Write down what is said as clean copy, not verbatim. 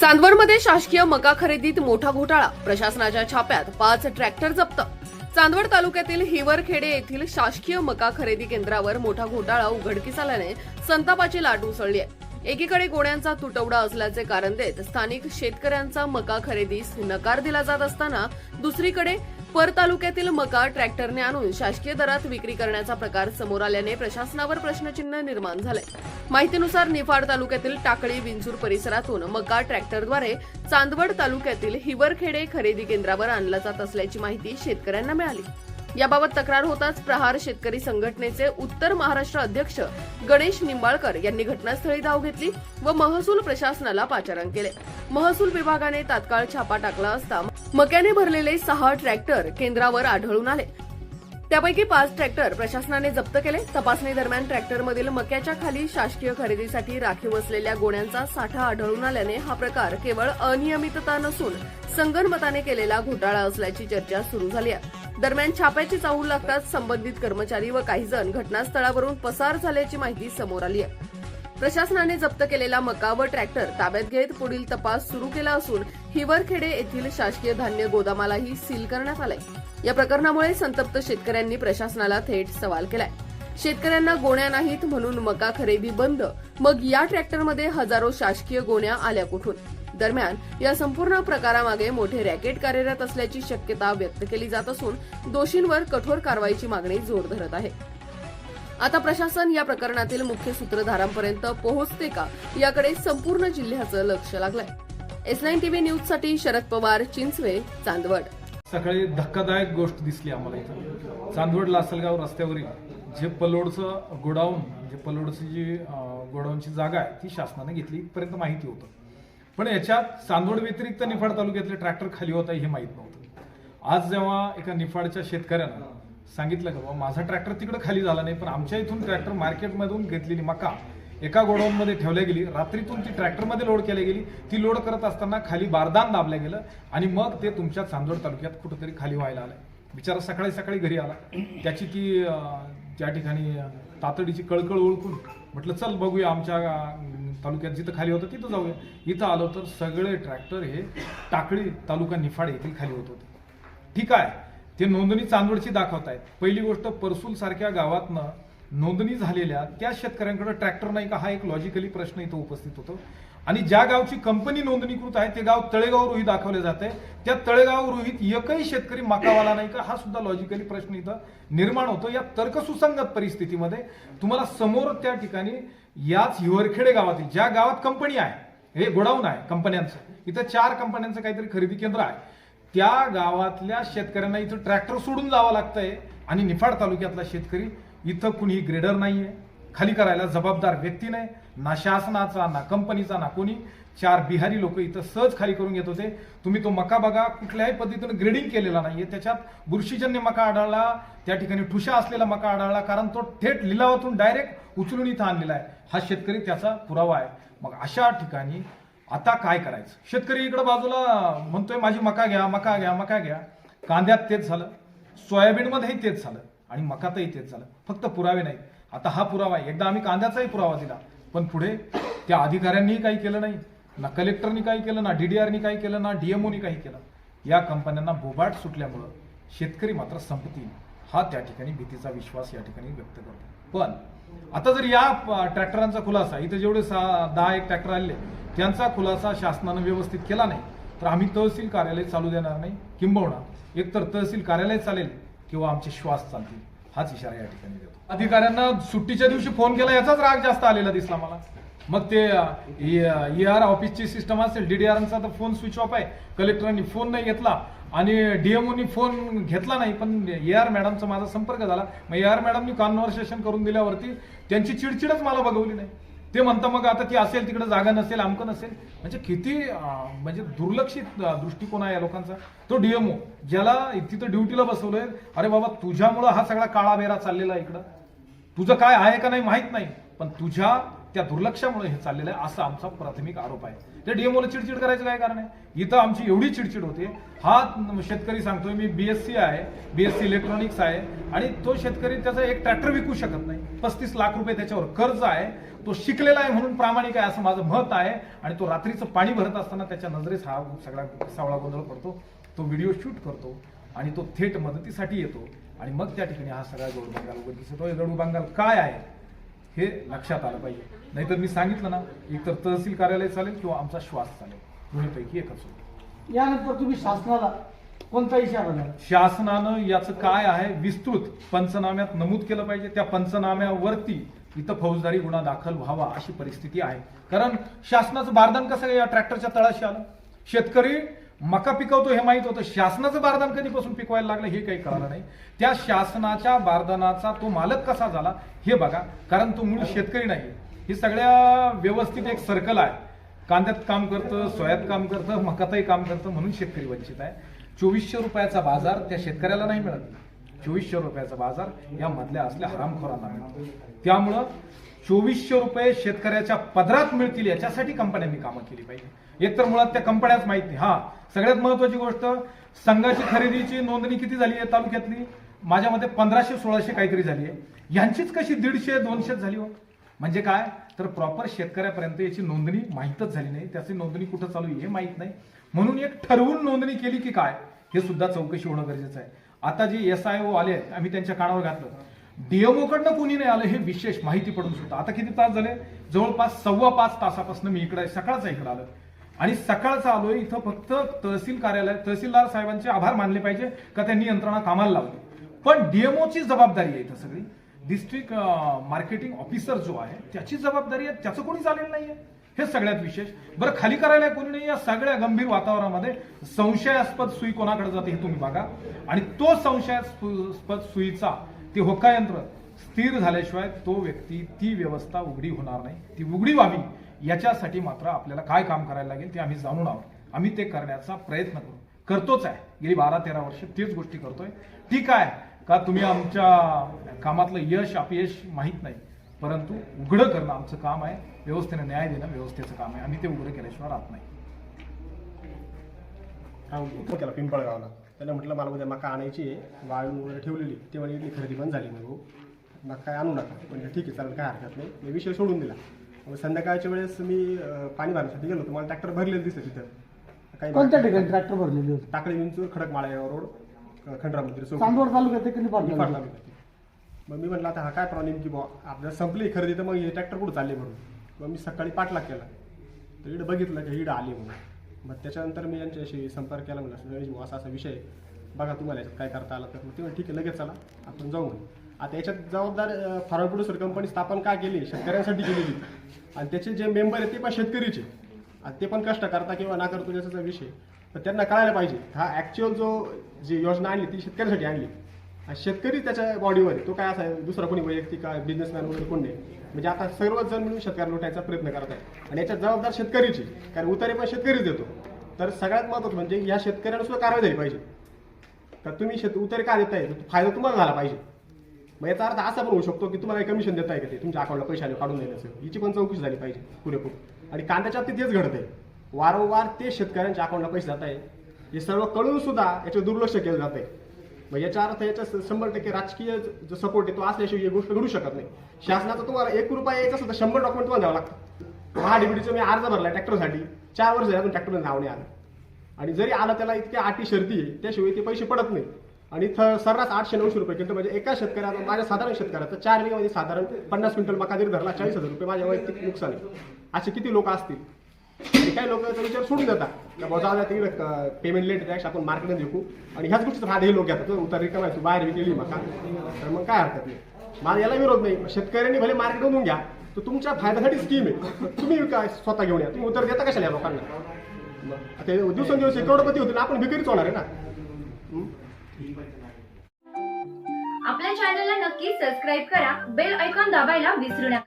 चांदवडमध्ये शासकीय मका खरेदीत मोठा घोटाळा, प्रशासनाच्या छाप्यात 5 ट्रॅक्टर जप्त। चांदवड तालुक्यातील हिवरखेडे येथील शासकीय मका खरेदी केंद्रावर मोठा घोटाळा उघडकीस आल्याने संतापाची लाट उसळली आहे। एकीकडे गोण्यांचा तुटवडा असल्याचे कारण देत स्थानिक शेतकऱ्यांचा मका खरेदीस नकार दिला जात असताना दुसरीकडे पर तालुक्यातील मका ट्रॅक्टरने आणून शासकीय दरात विक्री करण्याचा प्रकार समोर आल्याने प्रशासनावर प्रश्नचिन्ह निर्माण झाले। माहितीनुसार निफाड तालुक्यातील टाकळी विंचूर परिसरातून मका ट्रॅक्टरद्वारे चांदवड तालुक्यातील हिवरखेडे खरेदी केंद्रावर आणला जात असल्याची माहिती शेतकऱ्यांना मिळाली। याबाबत तक्रार होताच प्रहार शेतकरी संघटनेचे उत्तर महाराष्ट्र अध्यक्ष गणेश निंबाळकर यांनी घटनास्थळी धाव घेतली व महसूल प्रशासनाला पाचारण केले। महसूल विभागाने तात्काळ छापा टाकला असता मक्याने भरलेले 6 ट्रॅक्टर केंद्रावर आढळून आले। त्यापैकी 5 ट्रॅक्टर प्रशासनाने जप्त केले। तपासणी दरम्यान ट्रॅक्टरमधील मक्याच्या खाली शासकीय खरेदीसाठी राखीव असलेल्या गोण्यांचा साठा आढळून आल्याने हा प्रकार केवळ अनियमितता नसून संगनमताने केलेला घोटाळा असल्याची चर्चा सुरू झाली आहे। दरम्यान छाप्याची चाहूल लागताच संबंधित कर्मचारी व काही जण घटनास्थळावरून पसार झाल्याची माहिती समोर आली आहे। प्रशासनाने जप्त केलेला मका व ट्रॅक्टर ताब्यात घेत पुढील तपास सुरू केला असून हिवरखेडे येथील शासकीय धान्य गोदामालाही सील करण्यात आलाय। या प्रकरणामुळे संतप्त शेतकऱ्यांनी प्रशासनाला थेट सवाल केलाय। शेतकऱ्यांना गोण्या नाहीत म्हणून मका खरेदी बंद, मग या ट्रॅक्टरमध्ये हजारो शासकीय गोण्या आल्या कुठून? दरम्यान या संपूर्ण प्रकारामागे मोठे रॅकेट कार्यरत असल्याची शक्यता व्यक्त केली जात असून दोषींवर कठोर कारवाईची मागणी जोर धरत आहे। आता प्रशासन या प्रकरणातील मुख्य सूत्रधारांपर्यंत पोहोचते का याकडे संपूर्ण जिल्ह्याचं लक्ष लागलंय। S9 TV न्यूजसाठी शरद पवार, चिंचवे, चांदवड। सकाळी धक्कादायक गोष्ट दिसली आम्हाला इथं चांदवड लासलगाव रस्त्यावरील जे पलोडचं गोडाऊन म्हणजे पलोडची जी गोडाऊनची जागा आहे ती शासनाने घेतली इथपर्यंत माहिती होतं, पण याच्यात चांदवड व्यतिरिक्त निफाड तालुक्यातले ट्रॅक्टर खाली होता हे माहीत नव्हतं। आज जेव्हा एका निफाडच्या शेतकऱ्यानं सांगितलं की बाबा माझा ट्रॅक्टर तिकडे खाली झाला नाही, पण आमच्या इथून ट्रॅक्टर मार्केटमधून घेतलेली मका एका गोडाऊनमध्ये ठेवल्या गेली, रात्रीतून ती ट्रॅक्टरमध्ये लोड केली गेली, ती लोड करत असताना खाली बारदान दाबलं गेलं आणि मग ते तुमच्या चांदवड तालुक्यात कुठेतरी खाली व्हायला आलंय। बिचारा सकाळी सकाळी घरी आला, त्याची ती त्या ठिकाणी तातडीची कळकळ ओळखून म्हटलं चल बघूया आमच्या तालुक्यात जिथं खाली होतं तिथं जाऊया। इथं आलो तर सगळे ट्रॅक्टर हे टाकळी तालुका निफाड येथील खाली होत होते। ठीक आहे, ते नोंदणी चांदवडची दाखवत आहेत। पहिली गोष्ट परसूल सारख्या गावातनं नोंदणी झालेल्या त्या शेतकऱ्यांकडे ट्रॅक्टर नाही का हा एक लॉजिकली प्रश्न इथं उपस्थित होतो। आणि ज्या गावची कंपनी नोंदणीकृत आहे ते गाव तळेगाव रोही दाखवले जाते, त्या तळेगाव रोहीत एकही शेतकरी मकावाला नाही का हा सुद्धा लॉजिकली प्रश्न इथं निर्माण होतो। या तर्कसुसंगत परिस्थितीमध्ये तुम्हाला समोर त्या ठिकाणी याच हिवरखेडे गावातील ज्या गावात कंपनी आहे, हे गोडाऊन आहे कंपन्यांचं, इथं 4 कंपन्यांचं काहीतरी खरेदी केंद्र आहे, त्या गावातल्या शेतकऱ्यांना इथं ट्रॅक्टर सोडून जावं लागतंय आणि निफाड तालुक्यातला शेतकरी इथं कुणी ग्रेडर नाहीये, खाली करायला जबाबदार व्यक्ती नाही, ना शासनाचा ना कंपनीचा ना कोणी। 4 बिहारी लोक इथं सहज खाली करून घेत होते। तुम्ही तो मका बघा, कुठल्याही पद्धतीनं ग्रेडिंग केलेला नाहीये, त्याच्यात बुरशीजन्य मका आढळला, त्या ठिकाणी ठुशा असलेला मका आढळला, कारण तो थेट लिलावातून डायरेक्ट उचलून इथं आणलेला आहे। हा शेतकरी त्याचा पुरावा आहे। मग अशा ठिकाणी आता काय करायचं? शेतकरी इकडे बाजूला म्हणतोय माझी मका घ्या मका घ्या मका घ्या, कांद्यात तेच झालं, सोयाबीनमध्येही तेच झालं आणि मकातही तेच झालं, फक्त पुरावे नाहीत। आता हा पुरावा आहे, एकदा आम्ही कांद्याचाही पुरावा दिला, पण पुढे त्या अधिकाऱ्यांनीही काही केलं नाही, ना कलेक्टरनी काही केलं, ना DDRनी काही केलं, ना DMOनी काही केलं। या कंपन्यांना बोबाट सुटल्यामुळं शेतकरी मात्र संपतील हा त्या ठिकाणी भीतीचा विश्वास या ठिकाणी व्यक्त करतो। पण आता जर या ट्रॅक्टरांचा खुलासा इथं जेवढे 10-1 ट्रॅक्टर आले त्यांचा खुलासा शासनानं व्यवस्थित केला नाही तर आम्ही तहसील कार्यालय चालू देणार नाही, किंबहुना एकतर तहसील कार्यालय चालेल किंवा आमचे श्वास चालतील, हाच इशारा या ठिकाणी देतो। अधिकाऱ्यांना सुट्टीच्या दिवशी फोन केला याचाच राग जास्त आलेला दिसला मला। मग ते ER ऑफिसची सिस्टम असेल, DDRचा तर फोन स्विच ऑफ आहे, कलेक्टरांनी फोन नाही घेतला आणि DMOनी फोन घेतला नाही, पण AR मॅडमचा माझा संपर्क झाला। मग AR मॅडमनी कॉन्व्हर्सेशन करून दिल्यावरती त्यांची चिडचिडच मला बघवली नाही। ते म्हणता मग आता ती असेल तिकडे जागा नसेल आमकं नसेल, म्हणजे किती म्हणजे दुर्लक्षित दृष्टिकोन आहे या लोकांचा। तो DMO ज्याला तिथं ड्युटीला बसवलंय, अरे बाबा तुझ्यामुळं हा सगळा काळाबेरा चाललेला आहे, इकडं तुझं काय आहे का नाही माहित नाही, पण तुझ्या त्या दुर्लक्षामुळे हे चाललेलं आहे असा आमचा प्राथमिक आरोप आहे। त्या डीएमओला चिडचिड करायचं काय कारण आहे? इथं आमची एवढी चिडचिड होते. हा शेतकरी सांगतोय मी बीएससी आहे, बीएससी इलेक्ट्रॉनिक्स आहे, आणि तो शेतकरी त्याचा एक ट्रॅक्टर विकू शकत नाही. 35 लाख रुपये त्याच्यावर कर्ज आहे. तो शिकलेला आहे म्हणून प्रामाणिक आहे असं माझं मत आहे. आणि तो रात्रीचं पाणी भरत असताना त्याच्या नजरेस हा सगळा सावळा गोंधळ पडतो. तो व्हिडिओ शूट करतो आणि तो थेट मदतीसाठी येतो आणि मग त्या ठिकाणी हा सगळा गडूबांगाल उघडकीस येतो. गडूबांगाल काय आहे हे लक्षात आलं पाहिजे. नाहीतर मी सांगितलं ना, एकतर तहसील कार्यालय चालेल किंवा आमचा श्वास चालेल, दोन्हीपैकी एकच होईल. यानंतर तुम्ही शासनाला कोणता इशारा द्याल? शासनानं याचं काय आहे विस्तृत पंचनाम्यात नमूद केलं पाहिजे. त्या पंचनाम्यावरती इथं फौजदारी गुन्हा दाखल व्हावा अशी परिस्थिती आहे. कारण शासनाचं बारदान कसं या ट्रॅक्टरच्या तळाशी आलं? शेतकरी मका पिकवतो हे माहित होतं, शासनाचं बारदान कधीपासून पिकवायला लागलं हे काही कळलं नाही. त्या शासनाच्या बारदानाचा तो मालक कसा झाला हे बघा. कारण तो मूळ शेतकरी नाही. ही सगळ्या व्यवस्थित एक सर्कल आहे. कांद्यात काम करतं, सोयात काम करतं, मकातही काम करतं, म्हणून शेतकरी वंचित आहे. 2400 रुपयाचा बाजार त्या शेतकऱ्याला नाही मिळत. 2400 रुपयाचा बाजार या मधल्या असल्या हरामखोरांना मिळतो. त्यामुळं 2400 रुपये शेतकऱ्याच्या पदरात मिळतील याच्यासाठी कंपन्यांनी कामं केली पाहिजे. एकतर मुळात त्या कंपन्याच माहित नाही. हा सगळ्यात महत्वाची गोष्ट, संघाची खरेदीची नोंदणी किती झाली आहे तालुक्यातली? माझ्या मते 1500-1600 काहीतरी झाली आहे. यांचीच कशी 150-200 झाली हो? म्हणजे काय तर प्रॉपर शेतकऱ्यापर्यंत याची नोंदणी माहीतच झाली नाही. त्याची नोंदणी कुठं चालू आहे हे माहीत नाही. म्हणून एक ठरवून नोंदणी केली की काय हे सुद्धा चौकशी होणं गरजेचं आहे. आता जे SIO आले आहेत, आम्ही त्यांच्या कानावर घातलं. DMO कडनं कोणी नाही आलं हे विशेष माहिती पडून सुद्धा. आता किती तास झाले? जवळपास 4.25 तासापासून मी इकडे सकाळचा इकडे आलो आणि सकाळचा आलोय. इथं फक्त तहसील कार्यालय, तहसीलदार साहेबांचे आभार मानले पाहिजे का त्यांनी यंत्रणा कामाला लावली. पण DMOची जबाबदारी आहे इथं सगळी. डिस्ट्रिक्ट मार्केटिंग ऑफिसर जो आहे त्याची जबाबदारी आहे, त्याचं कोणी चालेल नाहीये. हे सगळ्यात विशेष. बरं खाली करायला कोणी नाही. या सगळ्या गंभीर वातावरणामध्ये संशयास्पद सुई कोणाकडे जाते हे तुम्ही बघा. आणि तो संशयास्पद सुईचा ते होकायंत्र स्थिर झाल्याशिवाय तो व्यक्ती, ती व्यवस्था उघडी होणार नाही. ती उघडी व्हावी याच्यासाठी मात्र आपल्याला काय काम करायला लागेल ते आम्ही जाणून आहोत. आम्ही ते करण्याचा प्रयत्न करतोच आहे. गेली 12-13 वर्ष तेच गोष्टी करतोय. ठीक आहे का तुम्ही आमच्या कामातलं यश अपयश माहीत नाही, परंतु उघडं करणं आमचं काम आहे. व्यवस्थेने न्याय देणं व्यवस्थेचं काम आहे. आम्ही ते उघडं केल्याशिवाय राहत नाही. केला पिंपळगावला. त्याला म्हटलं मला उद्या मका आणायची आहे, वाळून वगैरे ठेवलेली. ते म्हणजे इथली खरेदी बंद झाली. मग मग काय आणू नका. म्हणजे ठीक आहे चालेल, काय हरकत नाही. मी विषय सोडून दिला. मग संध्याकाळच्या वेळेस मी पाणी भरण्यासाठी गेलो होतो. मला ट्रॅक्टर भरलेलं दिसलं तिथं. काही कोणत्या ठिकाणी ट्रॅक्टर भरलेले होते? टाकळी विंचूर खडकमाळा रोड, खंडराम मंदिर चौक, चांदवड तालुक्यात कधी भरले? फाडला मी. मग मी म्हटलं आता हा काय प्रॉब्लेम की बुवा आपल्याला संपली खरेदी तर मग हे ट्रॅक्टर कुठं चालले म्हणून. मग मी सकाळी पाठलाग केला. तर इकडं बघितलं की इकडं आले म्हणून. मग त्याच्यानंतर मी यांच्याशी संपर्क केला. म्हणलं गणेश भाऊ असा विषय बघा, तुम्हाला याच्यात काय करता आलं तर. मग ते ठीक आहे लगेच चला आपण जाऊ म्हणून. आता याच्यात जबाबदार फॉरवर्ड प्रोड्युसर कंपनी स्थापन का केली? शेतकऱ्यांसाठी केलेली. आणि त्याचे जे मेंबर आहेत ते पण शेतकरीचे. आणि ते पण कष्ट करता किंवा ना करतो त्याचा विषय. तर त्यांना कळायला पाहिजे हा ॲक्च्युअल जी योजना आणली ती शेतकऱ्यासाठी आणली. आणि शेतकरी त्याच्या बॉडीवर तो काय असा दुसरा कोणी वैयक्तिक काय बिझनेसमॅन वगैरे कोण नाही. म्हणजे आता सर्वच जण मिळून शेतकऱ्याला लुटायचा प्रयत्न करत आहे. आणि याच्यात जबाबदार शेतकरीची, कारण उतारे पण शेतकरीच देतो. तर सगळ्यात महत्त्वाचं म्हणजे या शेतकऱ्यांना सुद्धा कारवाई झाली पाहिजे. तर तुम्ही उतारे का देताय, फायदा तुम्हाला झाला पाहिजे. मग याचा अर्थ असा पण होऊ शकतो की तुम्हाला कमिशन देताय का ते तुमच्या अकाउंटला पैसे आले काढून द्यायचं, हिची पण चौकशी झाली पाहिजे पुरेपूर. आणि कांद्याच्या बाबतीत तेच घडत आहे. वारंवार ते शेतकऱ्यांच्या अकाउंटला पैसे जात आहे. हे सर्व कळून सुद्धा याच्यावर दुर्लक्ष केलं जात आहे. मग याचा अर्थ याच्या 100% राजकीय जो सपोर्ट आहे तो असल्याशिवाय ही गोष्ट घडू शकत नाही. शासनाचा तुम्हाला 1 रुपया यायचा सुद्धा 100 डॉक्युमेंट तुम्हाला द्यावं लागतं. महाडीबीटीचं मी अर्ज भरला ट्रॅक्टरसाठी, 4 वर्ष झाले अजून ट्रॅक्टरला नाव नाही आलं. आणि जरी आलं त्याला इतक्या अटी शर्ती आहे त्याशिवाय ते पैसे पडत नाही. आणि सर्रास 800-900 रुपये क्विंटल. म्हणजे एका शेतकऱ्याचा, माझ्या साधारण शेतकऱ्याचा 4 विघ्यामध्ये साधारण 50 क्विंटल मका जरी धरला 40,000 रुपये माझ्या वैयक्तिक नुकसान आहे. असे किती लोक असतील? आणि काही लोक याचा विचार सोडून देतात का बाबा जाऊ तिकडे पेमेंट लेट त्यापेक्षा आपण मार्केटमध्ये विकू. आणि ह्याच गोष्टीचा फायदा हे लोक घेतात. उतार रिकामा तू बाहेर विकलेली मका तर मग काय हरकत नाही. मला याला विरोध नाही. शेतकऱ्यांनी भले मार्केटमधून घ्या, तर तुमच्या फायद्यासाठी स्कीम आहे. तुम्ही विका स्वतः घेऊन या. तुम्ही उतर देता कशाला या लोकांना? ते दिवसेंदिवस करोडपती होतील, आपण विक्रीच होणार आहे ना. आपल्या चॅनलला नक्की सबस्क्राईब करा. बेल आयकॉन दाबायला विसरू नका.